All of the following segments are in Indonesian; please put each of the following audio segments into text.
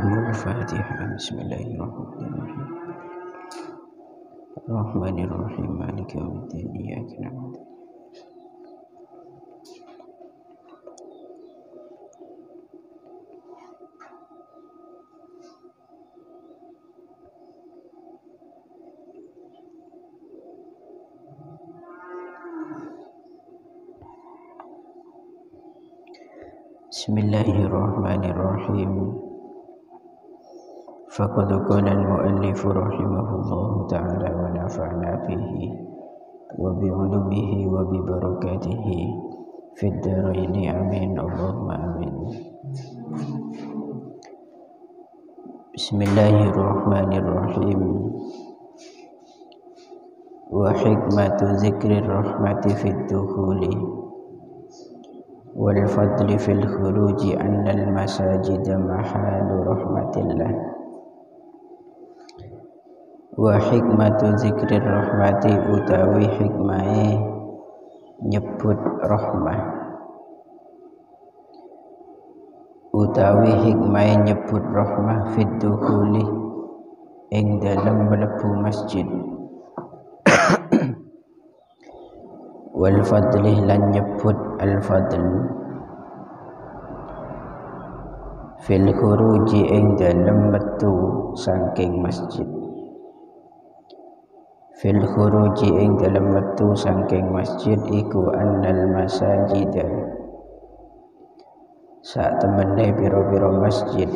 الفاتحة. بسم الله الرحمن الرحيم مالك يوم الدين إياك نعبد بسم الله الرحمن الرحيم. فقد قال المؤلف رحمه الله تعالى ونفعنا به وبعلومه وببركاته في الدارين آمين اللهم آمين. بسم الله الرحمن الرحيم. وحكمة ذكر الرحمة في الدخول والفضل في الخروج أن المساجد محال رحمة الله. Wa hikmatu zikrir rahmati utawi hikmahe nyebut rahmah, utawi hikmahe nyebut rahmah fid dukhuli ing dalam mlebu masjid wal fadli lan nyebut al fadl fil khuruji ing dalam metu saking masjid, fil khuruji ing dalam metu saking masjid iku annal masajida sak temene pira-pira masjid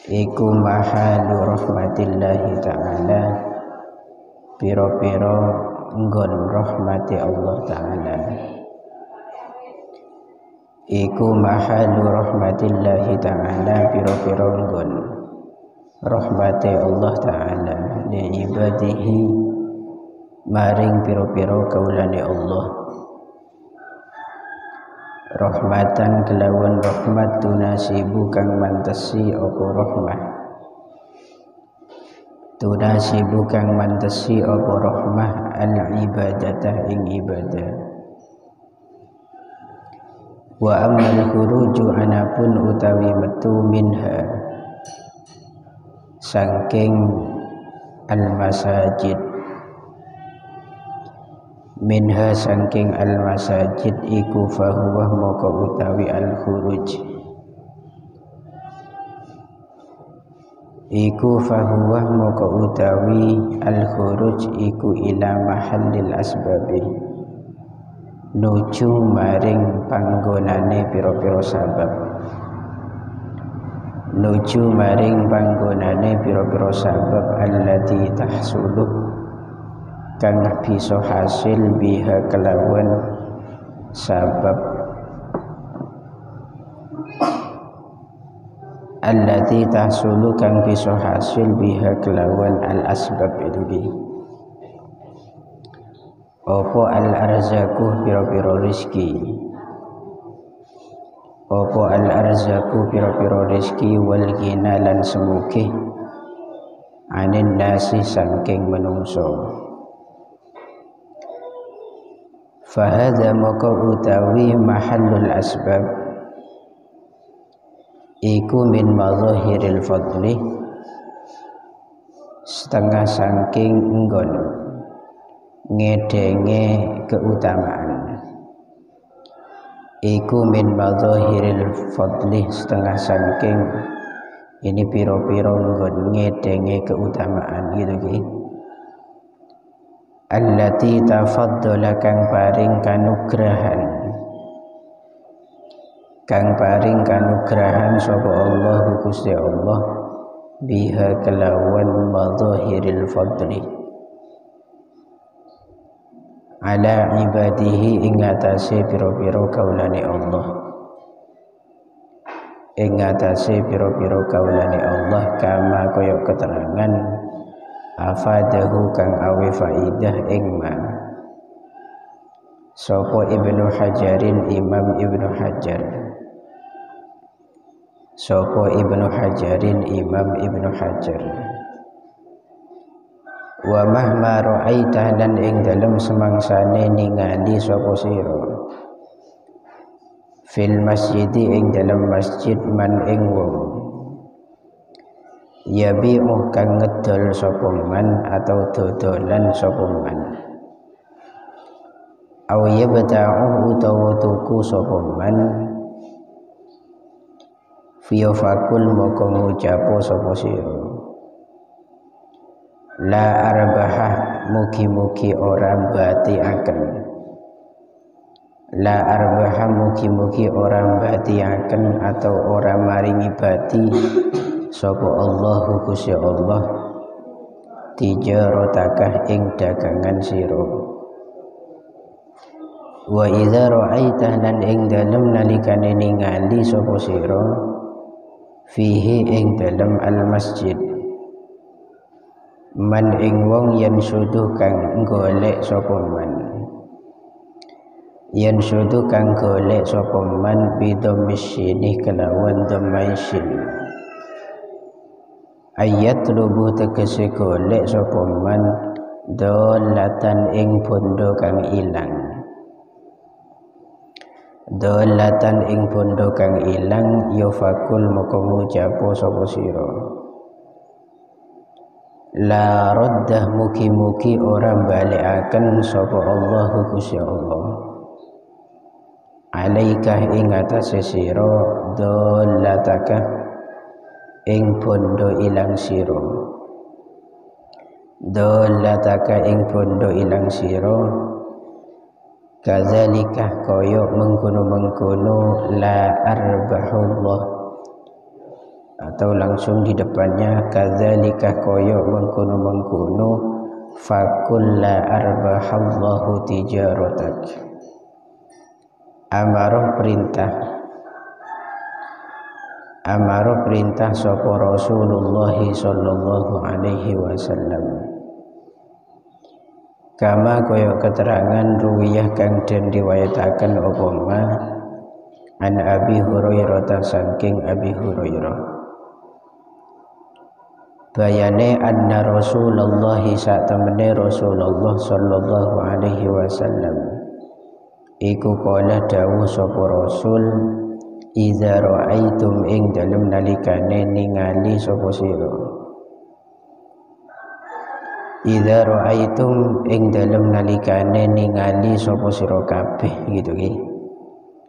iku mahalu rahmatillahi ta'ala, pira-pira nggon rahmati Allah ta'ala, iku mahalu rahmatillahi ta'ala, pira-pira nggon rahmati Allah ta'ala li ibadihi maring piro-piro kaulane Allah, rahmatan kelawan rahmat tunasibu kang mantesi apa rahmah, tunasibu kang mantesi apa rahmah al ibadatah ing ibadah. Wa ammal khuruju anapun utawi metu minha saking al-masajid, minha saking al-masajid iku fahuwah moko utawi al-khuruj, iku fahuwah moko utawi al-khuruj iku ila mahallil asbabi nuju maring panggonane pira-pira sabab, nuju maring panggonane pira-pira sabab allati tahsulu kang bisa hasil biha kelawan sabab, allati tahsulu kang bisa hasil biha kelawan al asbab itu ki opo al arzaku pira-pira rezeki, opo al arzaku pira-pira rezeki wal ghina lan semukih anin nasi saking menungso. Fahadha maka utawi mahallul asbab iku min mazahiril fadli setengah saking nggon ngedenge keutamaan, iku min mazahiril fadli setengah saking ini piro-piro nggon ngedenge keutamaan gitu ki, allati tafaddala kang paring kanugrahan, kang paring kanugrahan sapa Allah Gusti Allah biha kelawan mazahiril fadli ala ibadihi ing atase pira-pira kaulane Allah, ing atase pira-pira kaulane Allah kama kaya keterangan afadahu kang awe faidah ing ma sapa Ibnu Hajarin Imam Ibnu Hajar, sapa Ibnu Hajarin Imam Ibnu Hajar. Wa mahma ra'aita lan ing dalem semangsane ningali sapa sira fil masjidi ing dalam masjid man ing wong yabi'u kang ngedol sapa man atau dodolan sapa man aw yabta'u utawa tuku sapa man fiyafakul moko ngucapo sapa sira la arbaha mugi-mugi ora batiaken la arbaha mugi-mugi ora batiaken atau ora maringi bati sapa Allahu Gusti Allah tijarotakah ing dagangan sira wa idza ra'aita lan ing dalem nalikane ningali sapa sira fihi ing dalem al masjid man ing wong yen suduh kang golek sapa man yen suduh kang golek sapa man bidomisini kelawan domaisin ayat lubuh tegese golek sapa man dolatan ing bondo kang ilang dolatan ing bondo kang ilang yafakul moko ngucapo sapa sira la raddah mugi-mugi ora balekaken sapa Allahu Gusti Allah alaika ing atase sira dolataka ing bondo ilang sira dolataka ing bondo ilang sira kadzalika kaya mengkono-mengkono la arbahullah atau langsung di depannya kadzalika kaya mengkono-mengkono fakul la arbahallahu tijaratak amaroh perintah sapa Rasulullah sallallahu alaihi wasallam kama kaya keterangan ruwiyah kang den riwayataken apa ma an Abi Hurairah saking Abi Hurairah bayane anna Rasulullah satamene Rasulullah sallallahu alaihi wasallam iku kala dawuh sapa Rasul iza ra'aitum ing dalem nalikane ningali sapa sira idza ra'aitum ing dalem nalikane ningali sapa sira kabeh gitu ki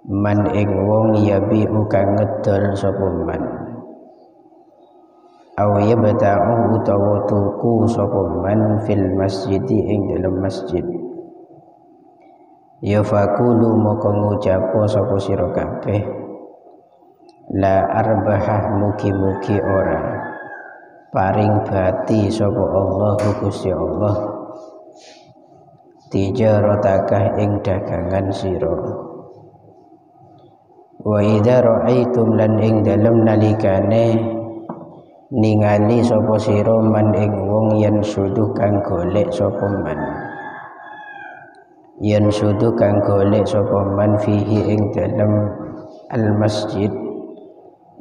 man ing wong yabi'u kang ngedol sapa man aw yabta'u utawa tuku sapa man fil masjidi ing dalem masjid yafakulu moko ngucapo sapa sira kabeh la arbahah mugi-mugi ora paring bati sapa Allah Gusti Allah tijarotakah ing dagangan sira wa idza ra'aitum lan ing dalem nalikane ningali sapa sira man ing wong yen suduh kang golek sapa man yen suduh kang golek sapa man fihi ing dalem al masjid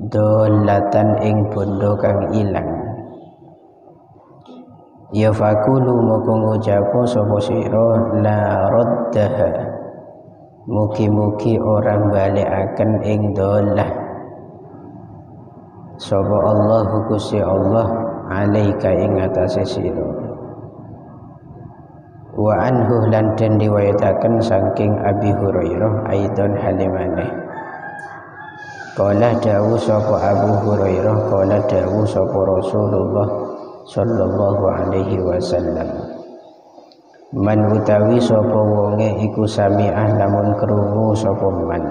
dolatan ing bondo kang ilang ya fakulu moko ngucapo sapa sira la raddaha mugi-mugi orang balekaken ing dolah sapa Allah Gusti Allah alaika ing atase sira wa anhu lan den riwayataken saking Abi Hurairah aidon halimane qala dawuh sapa Abu Hurairah qala dawuh sapa Rasulullah sallallahu alaihi wasallam man utawi sapa wonge iku sami'ah lamun krungu sapa man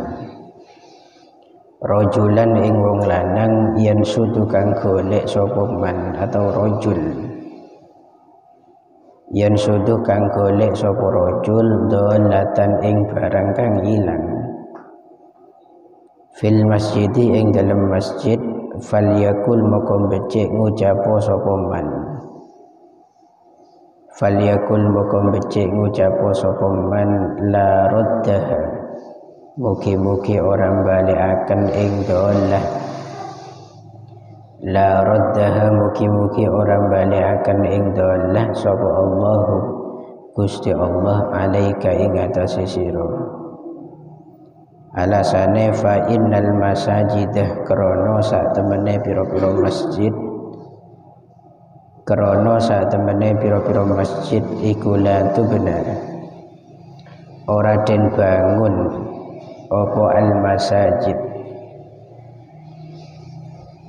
rajulan ing wong lanang yen sudu kang golek sapa man atau rajul yen sudu kang golek sapa rajul dolatan ing barang kang ilang fil masjidi ing dalam masjid falyakul moko becik ngucapo sapa man falyakul moko becik ngucapo sapa man la raddaha mugi-mugi orang balekaken ing dolah la raddaha mugi-mugi orang balekaken ing dolah sapa Allahu Gusti Allah alaika ing atase sira Alasane fa innal masajidah krana sak temene pira-pira masjid, krana sak temene pira-pira masjid iku la benar ora den bangun apa al masajid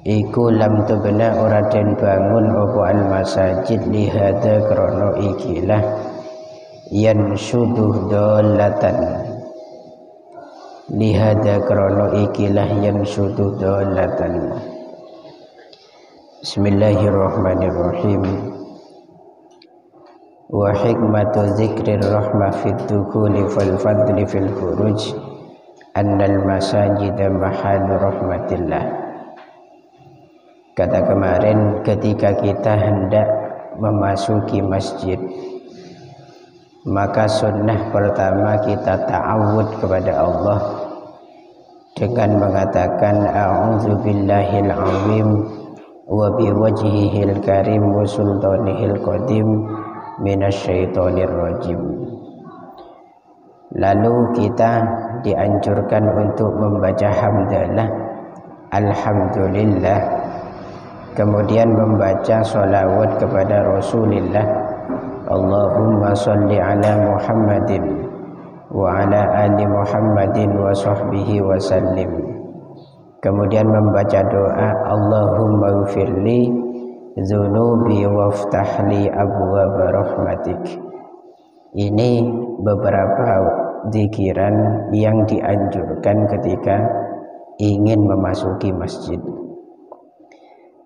iku lam benar ora den bangun apa al masajid lihada krana ikilah yan syuduh dolatan lihada krono ikilah yang sudu dolatan. Bismillahirrahmanirrahim. Wa hikmatu dzikrir rahmah fid dukhuli fal fadli fil khuruj annal masajid mahal rahmatillah. Kata kemarin ketika kita hendak memasuki masjid, maka sunnah pertama kita ta'awud kepada Allah dengan mengatakan a'udzubillahil azim wa biwajhihil karim wa sultanihil qadim minasyaitonir rajim. Lalu kita dianjurkan untuk membaca hamdalah alhamdulillah, kemudian membaca sholawat kepada Rasulullah Allahumma salli ala Muhammadin wa ala ali Muhammadin wa sahbihi wa sallim. Kemudian membaca doa Allahumma ghfirli dzunubi waftahli abwaaba rahmatik. Ini beberapa zikiran yang dianjurkan ketika ingin memasuki masjid.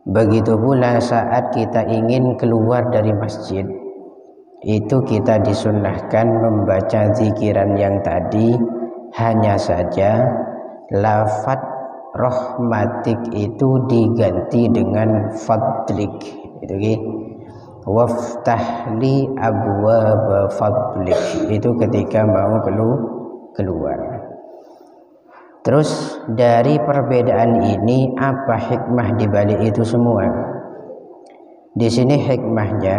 Begitu pula saat kita ingin keluar dari masjid, itu kita disunnahkan membaca zikiran yang tadi, hanya saja lafaz rahmatik itu diganti dengan fadlik, itu waftahli abwaaba fadlik, itu ketika mau keluar. Terus dari perbedaan ini apa hikmah di balik itu semua? Di sini hikmahnya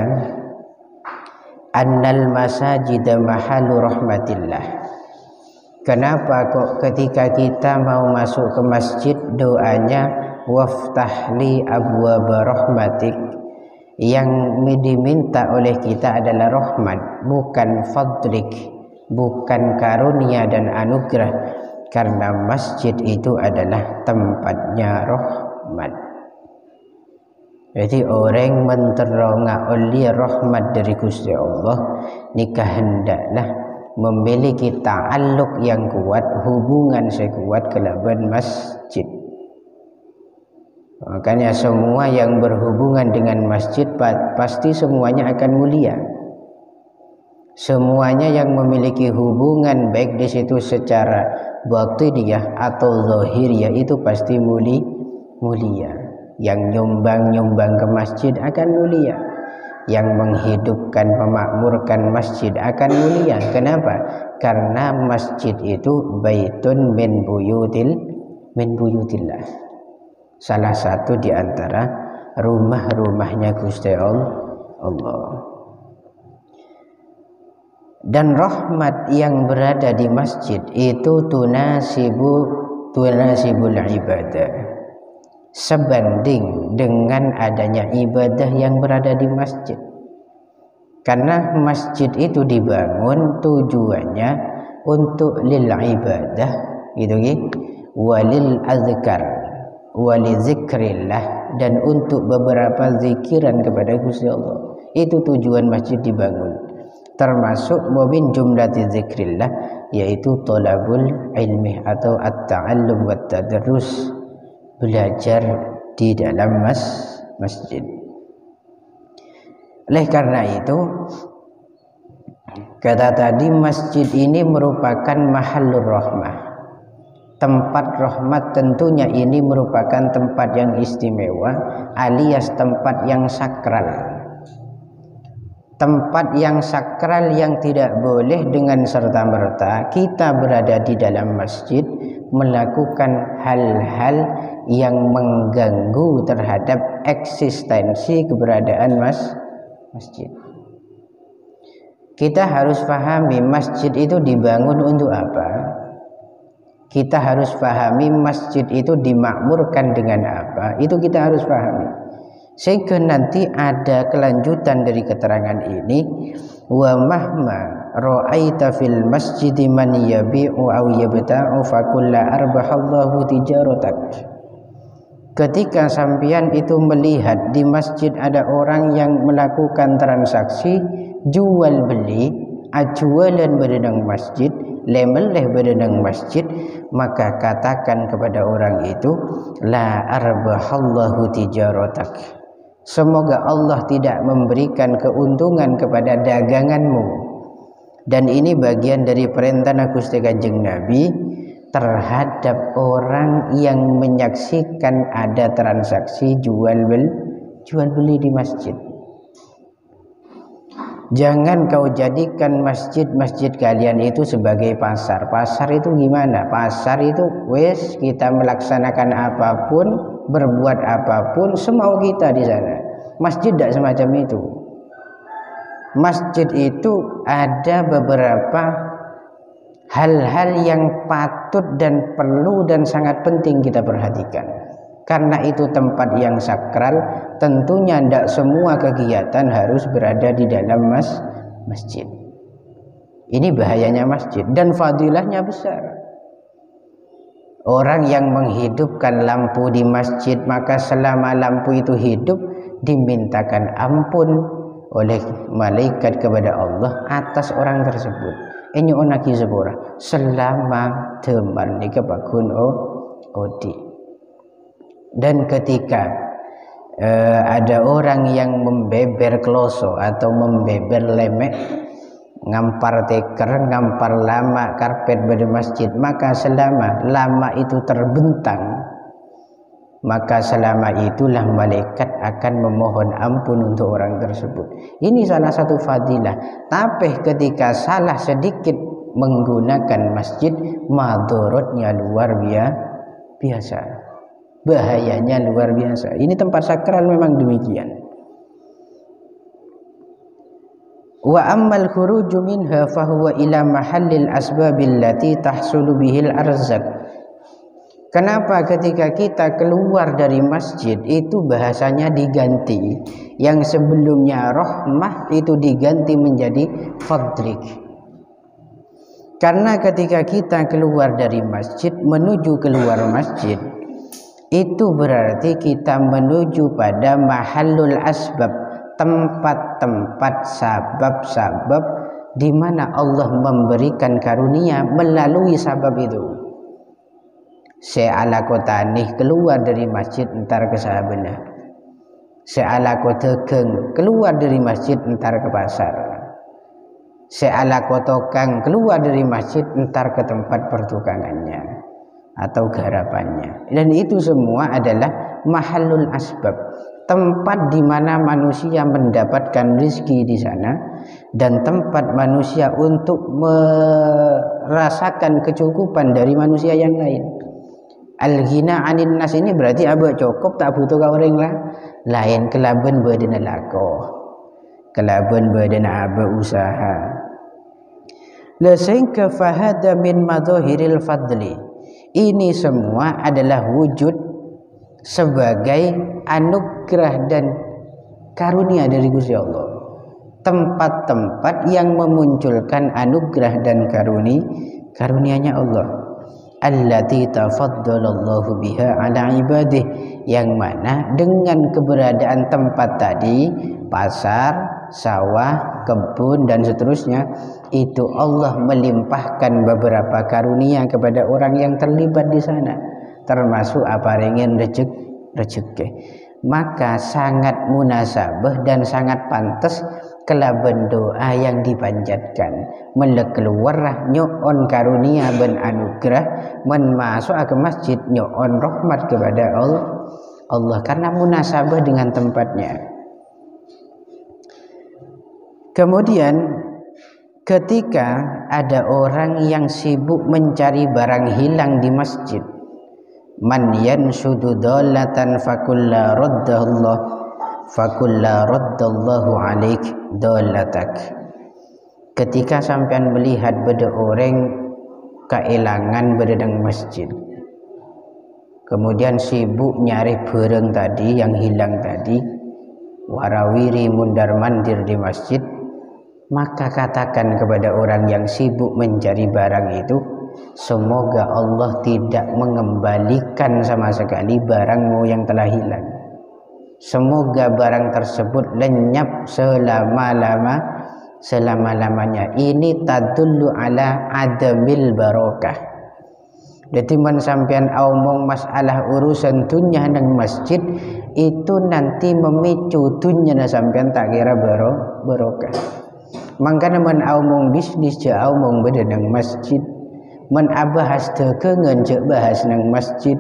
annal masajid mahalu rahmatillah. Kenapa kok ketika kita mau masuk ke masjid doanya waftahli abwaaba rahmatik, yang diminta oleh kita adalah rahmat, bukan fadlik, bukan karunia dan anugerah, karena masjid itu adalah tempatnya rahmat. Jadi orang menterongak oleh rahmat dari Gusti Allah, nikah hendaklah memiliki ta'alluq yang kuat, hubungan sekuat kelaban masjid. Makanya semua yang berhubungan dengan masjid pasti semuanya akan mulia. Semuanya yang memiliki hubungan baik di situ secara batiniyah atau zahiriyah itu pasti mulia. Yang nyumbang ke masjid akan mulia, yang menghidupkan memakmurkan masjid akan mulia. Kenapa? Karena masjid itu baitun min buyutillah, salah satu di antara rumah-rumahnya Gusti Allah. Dan rahmat yang berada di masjid itu tunasibul ibadah, sebanding dengan adanya ibadah yang berada di masjid. Karena masjid itu dibangun tujuannya untuk lil ibadah, walil azkar, wali zikrillah, dan untuk beberapa zikiran kepada Gusti Allah. Itu tujuan masjid dibangun. Termasuk min jumlati zikrillah, yaitu thalabul ilmi atau at-ta'allum wat tadarrus, belajar di dalam masjid. Oleh karena itu, kata tadi masjid ini merupakan mahallur rahmah, tempat rahmat. Tentunya ini merupakan tempat yang istimewa alias tempat yang sakral. Tempat yang sakral yang tidak boleh dengan serta-merta kita berada di dalam masjid melakukan hal-hal yang mengganggu terhadap eksistensi keberadaan masjid. Kita harus pahami masjid itu dibangun untuk apa? Kita harus pahami masjid itu dimakmurkan dengan apa. Itu kita harus pahami. Sehingga nanti ada kelanjutan dari keterangan ini. Wa mahma ra'aita fil masjidi man yabi'u aw yabta'u fakulla arbahallahu tijaratak. Ketika sampean itu melihat di masjid ada orang yang melakukan transaksi jual beli, ajualan berenang masjid, lemeleh berenang masjid, maka katakan kepada orang itu, la arbahallahu tijaratak. Semoga Allah tidak memberikan keuntungan kepada daganganmu. Dan ini bagian dari perintah Gusti Kanjeng Nabi terhadap orang yang menyaksikan ada transaksi jual beli di masjid. Jangan kau jadikan masjid-masjid kalian itu sebagai pasar. Pasar itu gimana? Pasar itu wes kita melaksanakan apapun, berbuat apapun semau kita di sana. Masjid tidak semacam itu. Masjid itu ada beberapa hal-hal yang patut dan perlu dan sangat penting kita perhatikan. Karena itu tempat yang sakral, tentunya tidak semua kegiatan harus berada di dalam masjid. Ini bahayanya masjid dan fadilahnya besar. Orang yang menghidupkan lampu di masjid, maka selama lampu itu hidup dimintakan ampun oleh malaikat kepada Allah atas orang tersebut. Ini onaki sepura selama teman ni kebakun odi. Dan ketika ada orang yang membeber kloso atau membeber lemek, ngampar teker, ngampar lama karpet pada masjid, maka selama lama itu terbentang, maka selama itulah malaikat akan memohon ampun untuk orang tersebut. Ini salah satu fadilah. Tapi ketika salah sedikit menggunakan masjid, madorotnya luar biasa. Bahayanya luar biasa. Ini tempat sakral memang demikian. Wa ammal khuruju minha fahuwa ila mahallil asbabil lati tahsulu bihil arzak. Kenapa ketika kita keluar dari masjid itu bahasanya diganti, yang sebelumnya rahmah itu diganti menjadi fadlik. Karena ketika kita keluar dari masjid menuju keluar masjid, itu berarti kita menuju pada mahallul asbab, tempat-tempat sabab-sabab di mana Allah memberikan karunia melalui sabab itu. Seala kota nih keluar dari masjid entar ke sahabatnya. Seala kota keng keluar dari masjid entar ke pasar. Seala kota kang keluar dari masjid entar ke tempat pertukangannya atau garapannya. Dan itu semua adalah mahallul asbab, tempat di mana manusia mendapatkan rezeki di sana dan tempat manusia untuk merasakan kecukupan dari manusia yang lain. Al-ghina 'anin nas ini berarti abah cukup tak butuh ka orang lah. Lain kelaban badan lako. Kelaban badan abah usaha. La sehingga fahada min madhahiril fadli. Ini semua adalah wujud sebagai anugerah dan karunia dari Gusti Allah. Tempat-tempat yang memunculkan anugerah dan karunia-Nya Allah. Allati tafaddalallahu biha ala ibadih, yang mana dengan keberadaan tempat tadi, pasar, sawah, kebun dan seterusnya, itu Allah melimpahkan beberapa karunia kepada orang yang terlibat di sana, termasuk aparengen rezeki. Maka sangat munasabah dan sangat pantas kelaban doa yang dipanjatkan. Melekeluarlah nyoon karunia ben anugerah, men masuk ke masjid nyoon rahmat kepada Allah karena munasabah dengan tempatnya. Kemudian ketika ada orang yang sibuk mencari barang hilang di masjid, man yanshudu dhalatan fakulla raddallahu alaik dhalatak. Ketika sampean melihat beda orang keilangan berdeng masjid, kemudian sibuk nyari barang tadi yang hilang tadi, warawiri mundar mandir di masjid, maka katakan kepada orang yang sibuk mencari barang itu, semoga Allah tidak mengembalikan sama sekali barangmu yang telah hilang. Semoga barang tersebut lenyap selama-lamanya. Ini tadullu ala adamil barokah. Jadi man sampean omong masalah urusan dunya nang masjid, itu nanti memicu dunya na sampean tak kira barokah. Mangkana man omong bisnis je omong beda nang masjid, man abahas dagangan je bahas nang masjid,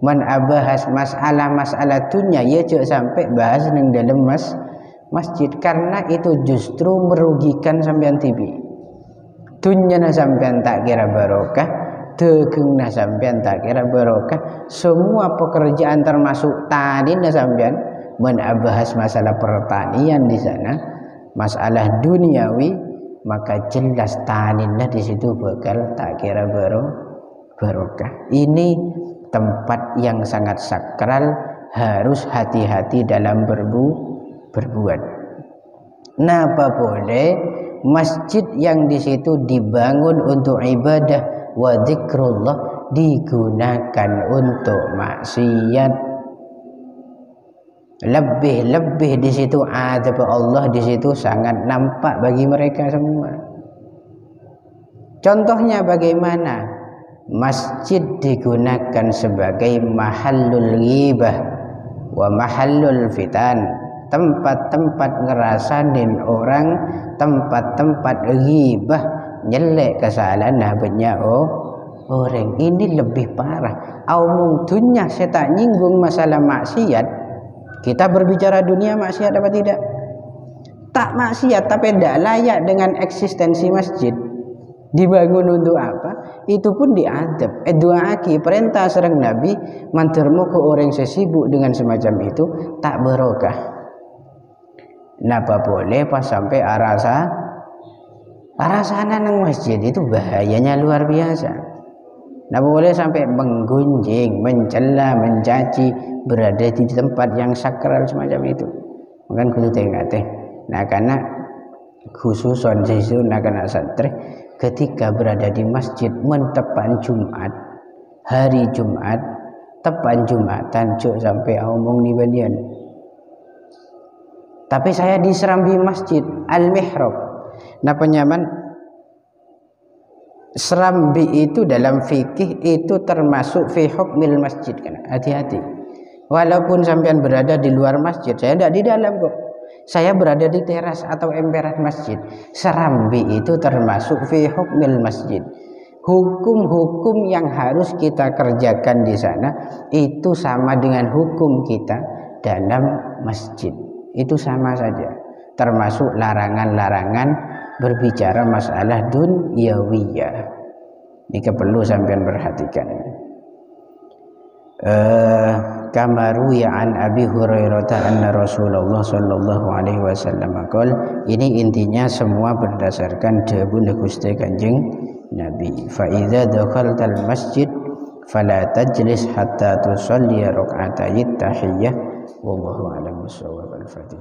man abahas masalah dunya ya je sampai bahas nang dalam masjid, karena itu justru merugikan sampean tibi. Dunya na sampean tak kira barokah, dagang na sampean tak kira barokah, semua pekerjaan termasuk tani na sampean man abahas masalah pertanian di sana, masalah duniawi, maka jelas taninlah di situ bakal tak kira barokah. Ini tempat yang sangat sakral, harus hati-hati dalam berbuat. Napa boleh masjid yang di situ dibangun untuk ibadah wa zikrullah digunakan untuk maksiat? Lebih di situ azab Allah di situ sangat nampak bagi mereka semua. Contohnya bagaimana? Masjid digunakan sebagai mahallul ghibah wa mahallul fitan, tempat-tempat ngerasain orang, tempat-tempat ghibah, nyelek kesalahan banyak orang. Ini lebih parah. Omong dunya saya tak nyinggung masalah maksiat. Kita berbicara dunia maksiat apa tidak? Tak maksiat, tapi tidak layak dengan eksistensi masjid. Dibangun untuk apa? Itu pun diadab. Duaaki perintah serang Nabi, mantermu ke orang sesibuk dengan semacam itu tak barokah. Napa boleh pas sampai arah sana nang masjid itu bahayanya luar biasa. Napa boleh sampai menggunjing, mencela, mencaci, berada di tempat yang sakral semacam itu. Mungkin kudu tengok teh. Nah karena khususon sisu nak kena santri ketika berada di masjid mentepan Jumat, hari Jumat, tepan Jumatan cuk sampai omong ni banian. Tapi saya di Serambi Masjid Al-Mihrab. Nah penyaman Serambi itu dalam fikih itu termasuk fi hukmil masjid kan. Hati-hati. Walaupun sampean berada di luar masjid, saya tidak di dalam kok. Saya berada di teras atau emperan masjid. Serambi itu termasuk fi hukmil masjid. Hukum-hukum yang harus kita kerjakan di sana itu sama dengan hukum kita dalam masjid. Itu sama saja. Termasuk larangan-larangan berbicara masalah dunyawiyah. Ini perlu sampean perhatikan. Kamaru ya an Abi Hurairah anna Rasulullah sallallahu alaihi wasallam qol, ini intinya semua berdasarkan dawuh Gusti Kanjeng Nabi. Fa idza dakhaltal masjid fala tajlis hatta tusalli rak'atayit tahiyyah wallahu a'lam bissawab. Al-Fatihah.